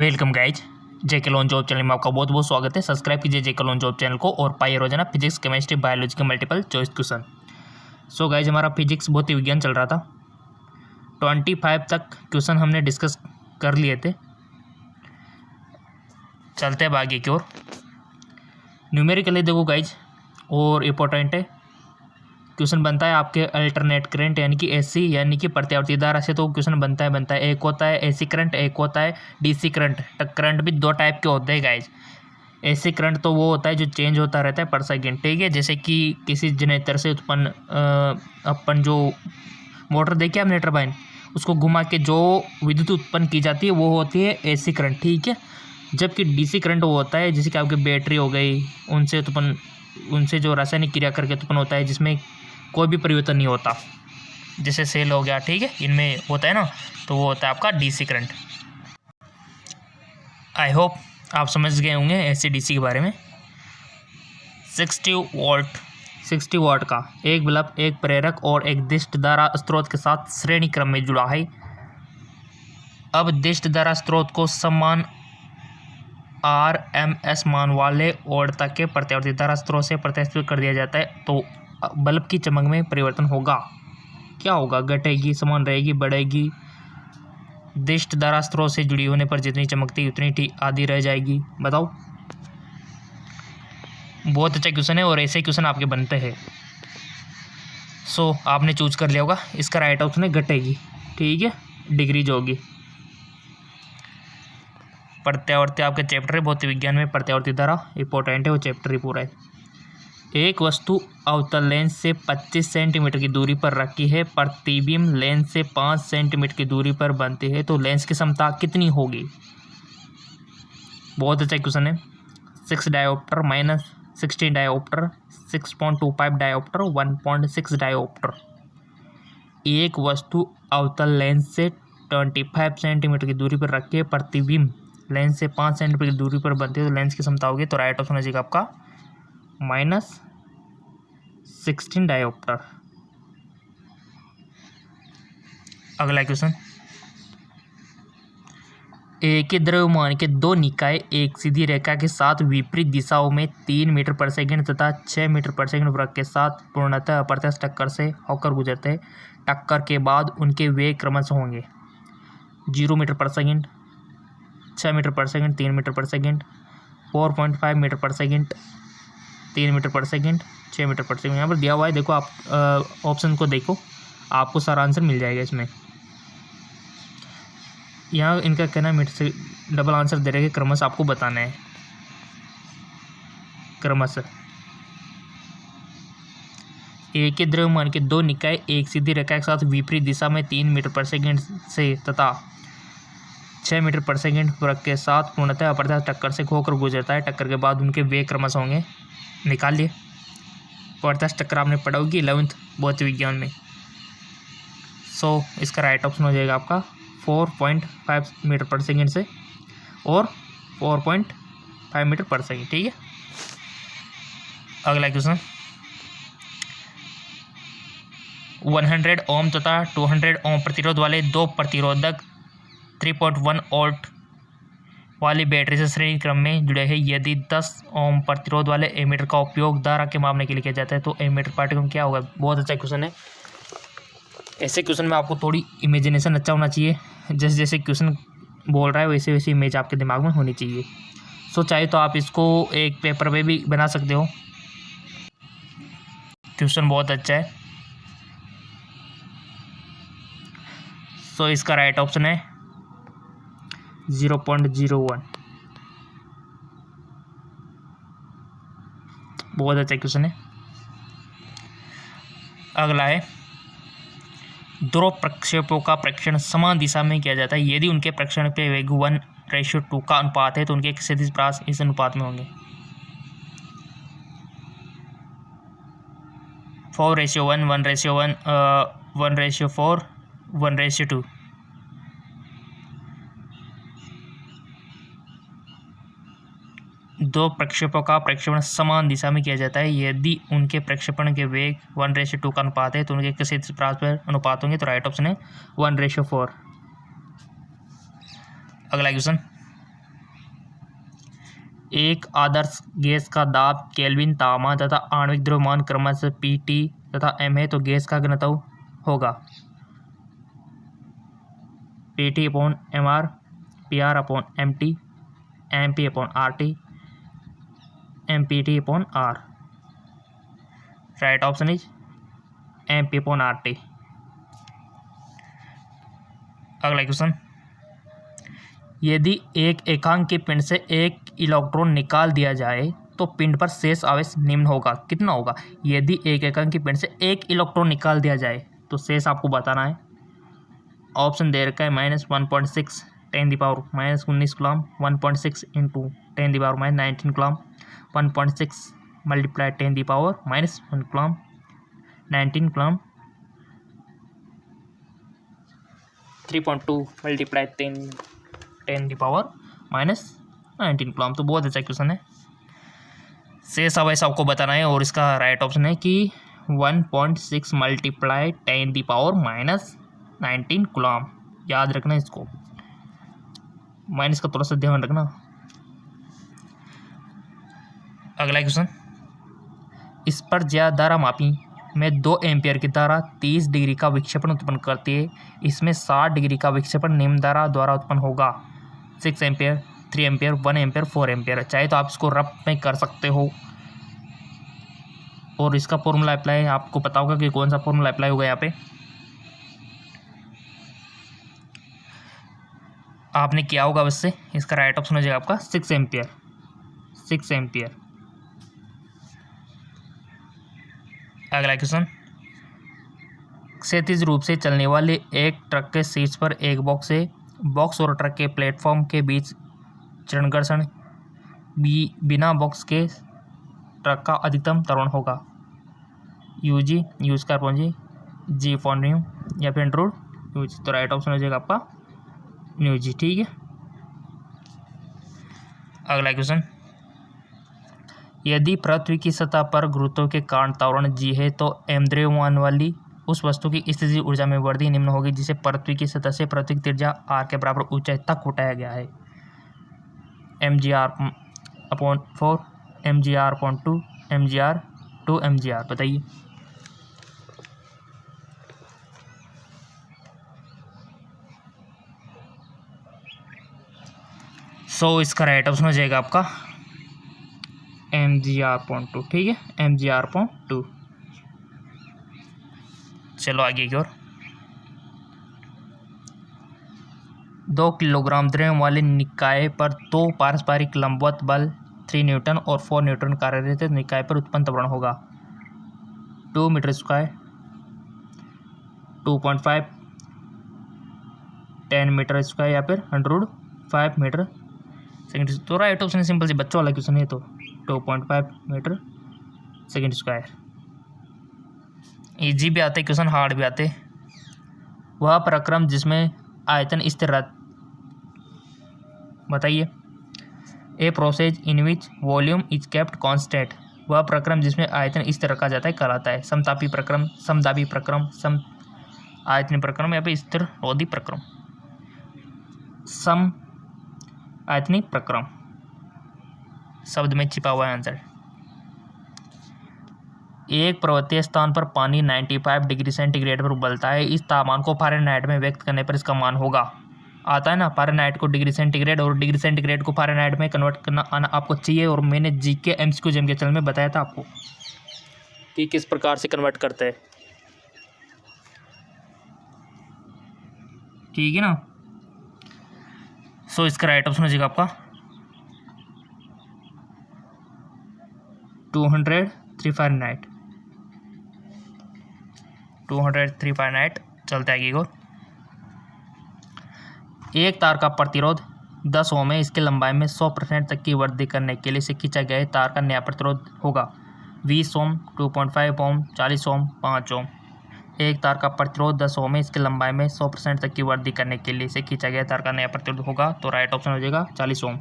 Welcome guys, जेके lawn job channel में आपका बहुत बहुत स्वागत है। सब्सक्राइब कीजिए जेके लॉन जॉब चैनल को और पाइए रोजाना फिजिक्स, केमिस्ट्री, बायोलॉजी के multiple choice question. So guys, हमारा फिजिक्स भौतिक विज्ञान चल रहा था। 25 तक क्वेश्चन हमने डिस्कस कर लिए थे। चलते हैं आगे की ओर। न्यूमेरिकली देखो गाइज, और इम्पोर्टेंट है क्वेश्चन बनता है आपके अल्टरनेट करंट यानी कि एसी यानी कि प्रत्यावर्ती धारा से। तो क्वेश्चन बनता है एक होता है एसी करंट, एक होता है डीसी करंट। करंट भी दो टाइप के होते हैं गाइज। एसी करंट तो वो होता है जो चेंज होता रहता है पर सेकेंड, ठीक है। जैसे कि किसी जनरेटर से उत्पन्न अपन जो मोटर देखी आपने टरबाइन, उसको घुमा के जो विद्युत उत्पन्न की जाती है वो होती है एसी करंट, ठीक है। जबकि डीसी करंट वो होता है जैसे कि आपकी बैटरी हो गई, उनसे जो रासायनिक क्रिया करके उत्पन्न होता है, जिसमें कोई भी परिवर्तन नहीं होता, जैसे सेल हो गया, ठीक है, इनमें होता है ना, तो वो होता है आपका डीसी करंट। आई होप आप समझ गए होंगे एसी डीसी के बारे में। 60 वाट का एक बल्ब एक प्रेरक और एक दिष्ट धारा स्रोत के साथ श्रेणी क्रम में जुड़ा है। अब दिष्ट धारा स्रोत को समान RMS मान वाले ओढ़ता के प्रत्यावर्ती धारा स्रोत से प्रतिस्थापित कर दिया जाता है, तो बल्ब की चमक में परिवर्तन होगा। क्या होगा? घटेगी, समान रहेगी, बढ़ेगी। दिष्ट धारा स्रोत से जुड़ी होने पर जितनी चमकती उतनी आधी रह जाएगी। बताओ। बहुत अच्छा क्वेश्चन है और ऐसे क्वेश्चन आपके बनते हैं। सो आपने चूज कर लिया होगा। इसका राइट ऑप्शन है घटेगी, ठीक है, डिग्री जो होगी। प्रत्यावर्ती आपके चैप्टर है भौतिक विज्ञान में, प्रत्यावर्ती धारा इंपॉर्टेंट है, वो चैप्टर ही पूरा है। एक वस्तु अवतल लेंस से 25 सेंटीमीटर की दूरी पर रखी है, प्रतिबिंब लेंस से 5 सेंटीमीटर की दूरी पर बनती है, तो लेंस की क्षमता कितनी होगी? बहुत अच्छा क्वेश्चन है। 6 dioptre minus 16 dioptre, 6.25 dioptre, 1.6 dioptre. एक वस्तु अवतल लेंस से 25 सेंटीमीटर की दूरी पर रखी है, प्रतिबिंब लेंस से 5 सेंटीमीटर की दूरी पर बनती है, तो लेंस की क्षमता होगी। तो राइट ऑप्शन हो जाएगा आपका -16 डायोप्टर। अगला क्वेश्चन। एक ही द्रव्यमान के दो निकाय एक सीधी रेखा के साथ विपरीत दिशाओं में 3 मीटर पर सेकंड तथा 6 मीटर पर सेकंड वक्र के साथ पूर्णतः अप्रत्यक्ष टक्कर से होकर गुजरते हैं। टक्कर के बाद उनके वेग क्रमशः होंगे 0 मीटर पर सेकंड, 6 मीटर पर सेकंड, 3 मीटर पर सेकंड, 4.5 मीटर पर सेकंड, 3 मीटर पर सेकंड, 6 मीटर पर सेकंड। यहाँ पर दिया हुआ है, देखो आप ऑप्शन को देखो, आपको सारा आंसर मिल जाएगा इसमें। यहाँ इनका कहना मीटर से डबल आंसर दे रहे हैं, क्रमशः आपको बताना है। क्रमशः एक ही द्रव्यमान के दो निकाय एक सीधी रेखा के साथ विपरीत दिशा में 3 मीटर पर सेकंड से तथा 6 मीटर पर सेकंड वक्र के साथ पूर्णतः अप्रत्यक्ष टक्कर से होकर गुजरता है। टक्कर के बाद उनके वेग क्रमशः होंगे। निकाल लिए। अप्रत्यक्ष टक्कर आपने पढ़ा होगी 11th भौतिक विज्ञान में। सो इसका राइट ऑप्शन हो जाएगा आपका 4.5 मीटर पर सेकंड से और 4.5 मीटर पर सेकंड, ठीक है। अगला क्वेश्चन। 100 ओम तथा 200 ओम प्रतिरोध वाले दो प्रतिरोधक 3.1 वोल्ट वाली बैटरी से श्रेणी क्रम में जुड़े हैं। यदि 10 ओम प्रतिरोध वाले एमीटर का उपयोग धारा के मापने के लिए किया जाता है, तो एमीटर पाठ्यक्रम क्या होगा? बहुत अच्छा क्वेश्चन है। ऐसे क्वेश्चन में आपको थोड़ी इमेजिनेशन अच्छा होना चाहिए। जैसे जैसे क्वेश्चन बोल रहा है वैसे वैसे इमेज आपके दिमाग में होनी चाहिए। सो चाहे तो आप इसको एक पेपर पे भी बना सकते हो। क्वेश्चन बहुत अच्छा है। सो इसका राइट ऑप्शन है 0.01। बहुत अच्छा क्वेश्चन है। अगला है, ध्रुव प्रक्षेपों का प्रक्षेपण समान दिशा में किया जाता है। यदि उनके प्रक्षेपण पे वेग 1:2 का अनुपात है, तो उनके क्षैतिज परास इस अनुपात में होंगे 4:1, 1:1, 1:4, 1:2। दो प्रक्षेपों का प्रक्षेपण समान दिशा में किया जाता है। यदि उनके प्रक्षेपण के वेग 1:2 का अनुपात है, तो उनके क्षैतिज परास पर अनुपात होंगे। तो राइट ऑप्शन है 1:4। अगला क्वेश्चन। एक आदर्श गैस का दाब केल्विन तापमान तथा आणविक द्रव्यमान क्रमशः Pt तथा m है, तो गैस का घनत्व होगा Pt/mr, Pr/mt, Mp/RT, Mpt/R. Right option is Mp/RT. अगला क्वेश्चन, यदि एक एकांकी पिंड से एक इलेक्ट्रॉन निकाल दिया जाए तो पिंड पर शेष आवेश निम्न होगा। कितना होगा? यदि एक एकांकी पिंड से एक इलेक्ट्रॉन निकाल दिया जाए तो शेष आपको बताना है। ऑप्शन दे रखा है -1.6 10⁻−19 coulomb, 1.6 × 10⁻−19 coulomb, 1.6 × 10⁻−1 coulomb, 19 coulomb, 3.2 × 10⁻−19 coulomb. तो बहुत अच्छा क्वेश्चन है। शेष आवेश आपको बताना है और इसका राइट ऑप्शन है कि 1.6 × 10⁻−19 कूलम। याद रखना इसको, माइनस का थोड़ा सा ध्यान रखना। अगला क्वेश्चन, इस पर ज्यादा धारा मापी में 2 एम्पियर की धारा 30 डिग्री का विक्षेपण उत्पन्न करती है। इसमें 60 डिग्री का विक्षेपण निम्न धारा द्वारा उत्पन्न होगा। 6 एम्पियर, 3 एम्पियर, 1 एम्पियर, 4 एम्पियर। चाहे तो आप इसको रफ में कर सकते हो और इसका फॉर्मूला अप्लाई आपको पता होगा कि कौन सा फॉर्मूला अप्लाई होगा। यहाँ पे आपने किया होगा वैसे। इसका राइट ऑप्शन हो जाएगा आपका 6 एम्पियर। 6 एम्पियर। अगला क्वेश्चन, क्षैतिज रूप से चलने वाले एक ट्रक के शीर्ष पर एक बॉक्स है। बॉक्स और ट्रक के प्लेटफॉर्म के बीच चरण घर्षण बिना बॉक्स के ट्रक का अधिकतम त्वरण होगा। UG, U²G, G/ν या फिर √UG। तो राइट ऑप्शन हो जाएगा आपका UG। ठीक है। अगला क्वेश्चन, यदि पृथ्वी की सतह पर गुरुत्व के कारण त्वरण G है तो m द्रव्यमान वाली उस वस्तु की स्थितिज ऊर्जा में वृद्धि निम्न होगी जिसे पृथ्वी की सतह से पृथ्वी की त्रिज्या r के बराबर ऊंचाई तक उठाया गया है। mgr/4, mgr/2, mgr/2, mgr। बताइए। इसका राइट ऑप्शन हो जाएगा आपका mgr/2। ठीक है, mgr/2। चलो आगे की ओर। 2 किलोग्राम द्रव्य वाले निकाय पर 2 पारस्परिक लंबवत बल 3 न्यूटन और 4 न्यूटन कार्यरत निकाय पर उत्पन्न त्वरण होगा। 2 मीटर स्क्वायर, 2.5, 10 मीटर स्क्वायर या फिर 105 मीटर सेकेंड। तो राइट ऑप्शन सिंपल से बच्चों वाला क्वेश्चन है, तो 2.5 मीटर सेकेंड स्क्वायर। इजी भी आते क्वेश्चन, हार्ड भी आते। वह प्रक्रम जिसमें आयतन स्थिर रहता, बताइए। A process in which volume is kept constant. वह प्रक्रम जिसमें आयतन स्थिर रखा जाता है कहलाता है समतापी प्रक्रम, समदाबी प्रक्रम, सम आयतन प्रक्रम या फिर स्थिर रोधी प्रक्रम। सम आयतनी प्रक्रम शब्द में छिपा हुआ है आंसर। एक पर्वतीय स्थान पर पानी 95 डिग्री सेंटीग्रेड पर उबलता है। इस तापमान को फ़ारेनहाइट में व्यक्त करने पर इसका मान होगा। आता है ना, फ़ारेनहाइट को डिग्री सेंटीग्रेड और डिग्री सेंटीग्रेड को फ़ारेनहाइट में कन्वर्ट करना आना आपको चाहिए। और मैंने GK MCQ जेम के चैनल में बताया था आपको कि किस प्रकार से कन्वर्ट करते हैं। ठीक है ना। इसका राइट ऑप्शन हो जाएगा आपका 203 फ़ारेनहाइट। 203 फ़ारेनहाइट। चलते आगे को। एक तार का प्रतिरोध 10 ओम है। इसके लंबाई में 100% तक की वृद्धि करने के लिए इसे खींचा गया तार का नया प्रतिरोध होगा 20 ओम, 2.5 ओम, 40 ओम, 5 ओम। एक तार का प्रतिरोध 10 ओम है। इसके लंबाई में 100% तक की वृद्धि करने के लिए इसे खींचा गया तार का नया प्रतिरोध होगा। तो राइट ऑप्शन हो जाएगा 40 ओम।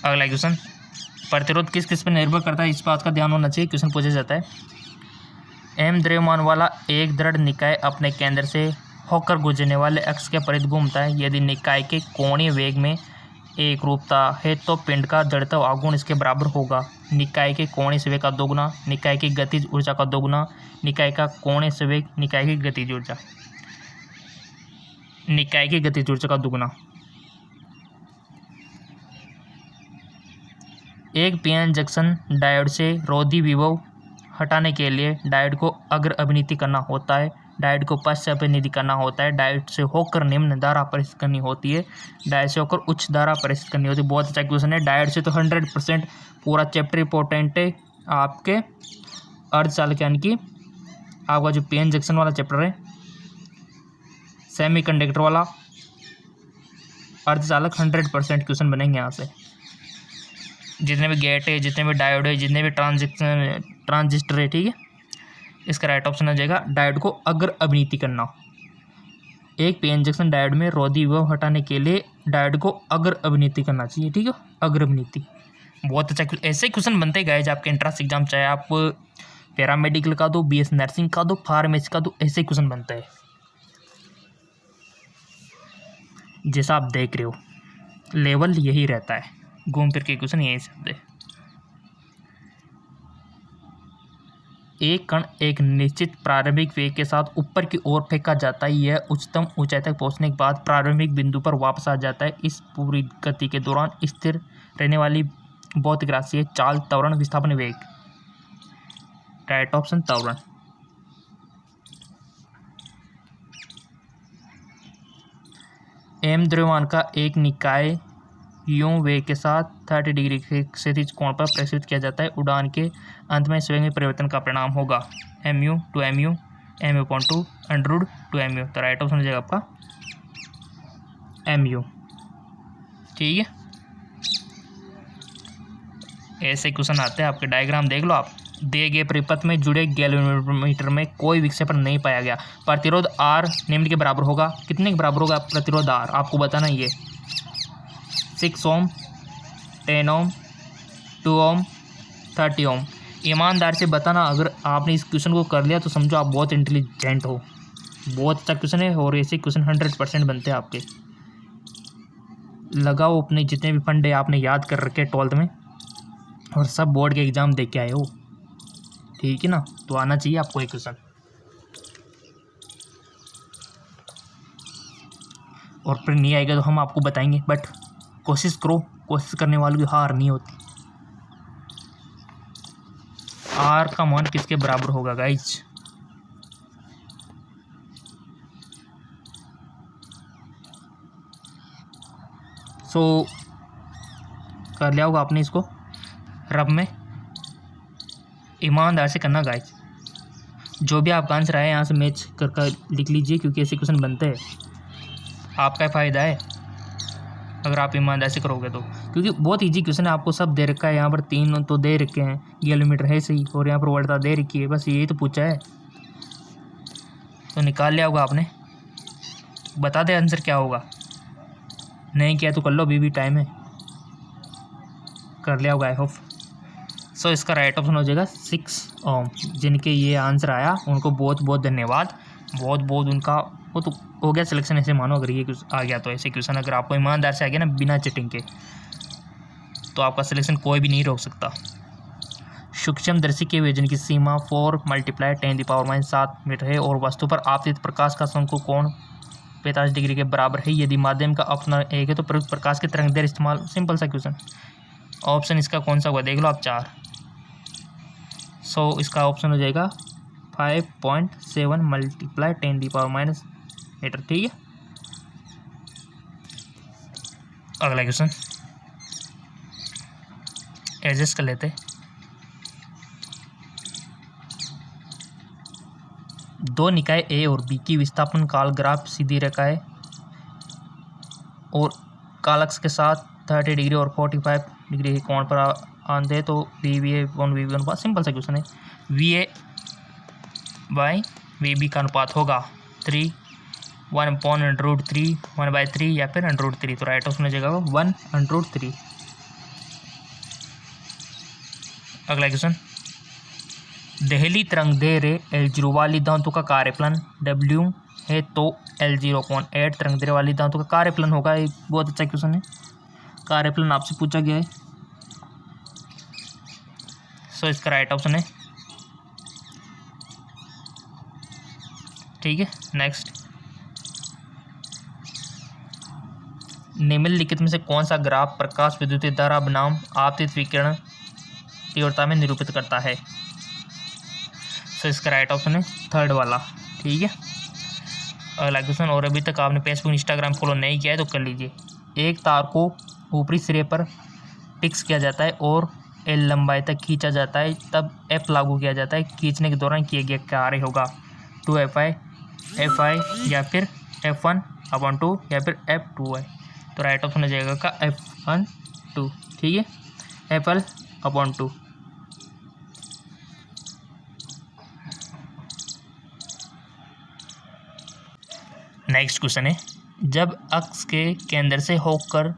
अगला क्वेश्चन, प्रतिरोध किस किस पर निर्भर करता है, इस बात का ध्यान होना चाहिए। क्वेश्चन पूछा जाता है, m द्रव्यमान वाला एक दृढ़ निकाय अपने केंद्र से होकर गुजरने वाले अक्ष के परिध घूमता है। यदि निकाय के कोणीय वेग में एक रूपता है तो पिंड का जड़त्व आघूर्ण इसके बराबर होगा। निकाय के कोणीय संवेग का दोगुना, निकाय की गतिज ऊर्जा का दोगुना, निकाय का कोणीय संवेग, निकाय की गतिज ऊर्जा, निकाय की गतिज ऊर्जा का दोगुना। एक पीएन जंक्शन डायोड से रोधी विभव हटाने के लिए डायोड को अग्र अभिनीति करना होता है, डायोड को पश्चात अभिनीति करना होता है, डायोड से होकर निम्न धारा प्रेषित करनी होती है, डायोड से होकर उच्च धारा प्रेषित करनी होती है। बहुत अच्छा क्वेश्चन है। डायोड से तो 100% पूरा चैप्टर इंपॉर्टेंट है आपके अर्धचालक यानी कि आपका जो पीएन जंक्शन वाला चैप्टर है, सेमीकंडक्टर वाला अर्धचालक 100% क्वेश्चन बनेंगे यहाँ से। जितने भी गेट है, जितने भी डायोड है, जितने भी ट्रांजिस्टर है, ठीक है। इसका राइट ऑप्शन आ जाएगा डायोड को अग्र अभिनीति करना। एक पीएन जंक्शन डायोड में रोधी विभव हटाने के लिए डायोड को अग्र अभिनीति करना चाहिए, ठीक है, अग्र अभिनीति। बहुत अच्छा, ऐसे क्वेश्चन बनते गए आपके एंट्रेंस एग्जाम, चाहे आप पैरामेडिकल का दो, बीएस नर्सिंग का दो, फार्मेसी का दो, ऐसे क्वेश्चन बनते हैं। जैसा आप देख रहे हो लेवल यही रहता है, घूम फिर के क्वेश्चन यही शब्द है। एक कण एक निश्चित प्रारंभिक वेग के साथ ऊपर की ओर फेंका जाता है। यह उच्चतम ऊंचाई तक पहुंचने के बाद प्रारंभिक बिंदु पर वापस आ जाता है। इस पूरी गति के दौरान स्थिर रहने वाली भौतिक राशि है चाल, त्वरण, विस्थापन, वेग। राइट ऑप्शन त्वरण। एम द्रव्यमान का एक निकाय यूं वेग के साथ 30 डिग्री के क्षैतिज कोण पर प्रेषित किया जाता है। उड़ान के अंत में इस वेग में परिवर्तन का परिणाम होगा mu to mu, mu/2 √2 mu। तो राइट ऑप्शन हो जाएगा आपका mu, ठीक है। ऐसे क्वेश्चन आते हैं आपके, डायग्राम देख लो आप। दिए गए परिपथ में जुड़े गैल्वेनोमीटर में कोई विक्षेपण नहीं पाया गया। प्रतिरोध R निम्न के बराबर होगा। कितने के बराबर होगा प्रतिरोध R? आपको बताना ये 6 ओम, 10 ओम, 2 ओम, 30 ओम। ईमानदार से बताना, अगर आपने इस क्वेश्चन को कर लिया तो समझो आप बहुत इंटेलिजेंट हो। बहुत अच्छा क्वेश्चन है और ऐसे क्वेश्चन 100% बनते हैं आपके। लगाओ अपने जितने भी फंडे आपने याद कर रखे 12th में और सब बोर्ड के एग्ज़ाम दे के आए हो, ठीक है ना। तो आना चाहिए आपको एक क्वेश्चन। और फिर नहीं आएगा तो हम आपको बताएंगे, बट कोशिश करो, कोशिश करने वालों की हार नहीं होती। R का मान किसके बराबर होगा गाइज? सो कर लिया होगा आपने इसको रब में। ईमानदार से करना गाइज, जो भी आपका आंसर आए यहाँ से मैच कर लिख लीजिए, क्योंकि ऐसे क्वेश्चन बनते हैं। आपका फ़ायदा है अगर आप ईमानदारी से करोगे तो, क्योंकि बहुत इजी क्वेश्चन है। आपको सब दे रखा है, यहाँ पर 3 तो दे रखे हैं, किलोमीटर है सही, और यहाँ पर वर्ता दे रखी है, बस यही तो पूछा है। तो निकाल लिया होगा आपने। बता दे आंसर क्या होगा, नहीं किया तो कर लो, अभी भी टाइम है। कर लिया होगा आई होप। सो इसका राइट ऑप्शन हो जाएगा 6 ओम। जिनके ये आंसर आया उनको बहुत बहुत धन्यवाद, बहुत बहुत उनका वो तो हो गया सिलेक्शन। ऐसे मानो अगर ये आ गया तो ऐसे क्वेश्चन अगर आपको ईमानदार से आ गया ना बिना चिटिंग के, तो आपका सिलेक्शन कोई भी नहीं रोक सकता। सूक्ष्मदर्शी के विजन की सीमा 4 × 10⁻⁷ मीटर है और वस्तु पर आपतित प्रकाश का शंकु कोण 45 डिग्री के बराबर है। यदि माध्यम का अपना एक है तो प्रयुक्त प्रकाश की तरंग दैर्ध्य इस्तेमाल। सिंपल सा क्वेश्चन। ऑप्शन इसका कौन सा हुआ देख लो आप, 4। सो इसका ऑप्शन हो जाएगा 5.7 × 10⁻⁻ मीटर, ठीक है। अगला क्वेश्चन एडजस्ट कर लेते। दो निकाय ए और बी की विस्थापन काल ग्राफ सीधी रेखा है और काल अक्ष के साथ 30 डिग्री और 45 डिग्री के कोण पर आंदे है, तो VA/VB अनुपात। सिंपल सा क्वेश्चन है। VA/VB का अनुपात होगा 3, 1/√3, 1/3 या फिर √3। तो राइट ऑप्शन हो जाएगा 1/√3। अगला क्वेश्चन, दहली तरंग दे रहे L0 वाली धातु का कार्यफलन W है तो L0/8 तरंग दे वाली धातु का कार्यफलन होगा। ये बहुत अच्छा क्वेश्चन है, कार्यफलन आपसे पूछा गया है। सो इसका राइट ऑप्शन है। ठीक है, नेक्स्ट, निम्नलिखित में से कौन सा ग्राफ प्रकाश विद्युत धारा बनाम आपतित विकिरण तीव्रता में निरूपित करता है। सो इसका राइट ऑप्शन है थर्ड वाला। ठीक है, अगला क्वेश्चन, और अभी तक आपने फेसबुक इंस्टाग्राम फॉलो नहीं किया है तो कर लीजिए। एक तार को ऊपरी सिरे पर फिक्स किया जाता है और L लंबाई तक खींचा जाता है, तब F लागू किया जाता है। खींचने के दौरान किया गया कार्य होगा 2FI, FI या फिर F1/2 या फिर F2I। तो राइट ऑप्शन हो जाएगा का F1/2। ठीक है, FL/2। नेक्स्ट क्वेश्चन है, जब अक्ष के केंद्र से होकर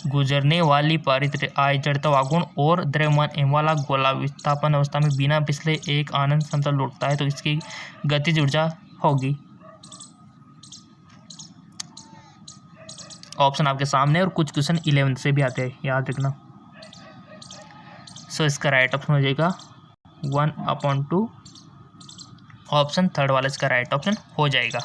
गुजरने वाली पारित आय जड़ता आघूर्ण और द्रव्यमान m वाला गोला विस्थापन अवस्था में बिना फिसले एक आनंद समतल लौटता है तो इसकी गतिज ऊर्जा होगी। ऑप्शन आपके सामने, और कुछ क्वेश्चन 11th से भी आते हैं, याद रखना। सो इसका राइट ऑप्शन हो जाएगा 1/2। ऑप्शन थर्ड वाला इसका राइट ऑप्शन हो जाएगा।